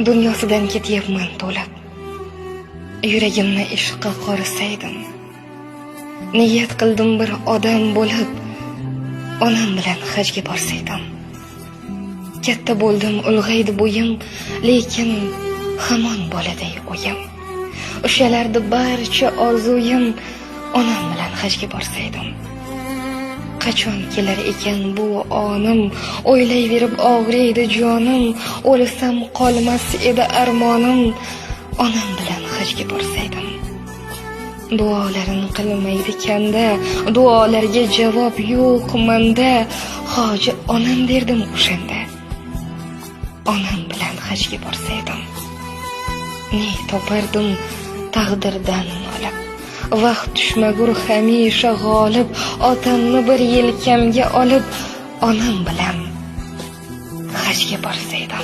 Dunyosidan ketyapman to'lib. Yuragimni ishqqa qorisaydim. Niyat qildim bir odam bo'lib, onam bilan hajga borsaydim. Katta bo'ldim, ulg'aydi bo'yim, lekin hamon boladay o'yim. O'shalarda barcha orzuyim, onam bilan hajga borsaydim. Qachon kelar ekan bu onim, o'ylayverib og'riydi jonim, o'lsam qolmas edi armonim, onam bilan hajga borsaydim. Duolarin qilmaydi kanda, duolarga javob yo'q menda, hoji onam derdim o'shanda. Onam bilan hajga borsaydim. Ne topardim taqdirdan nolib. Vaqt tushmagur hamisha g'olib, otamni bir yelkamga olib, onam bilan hajga borsaydim.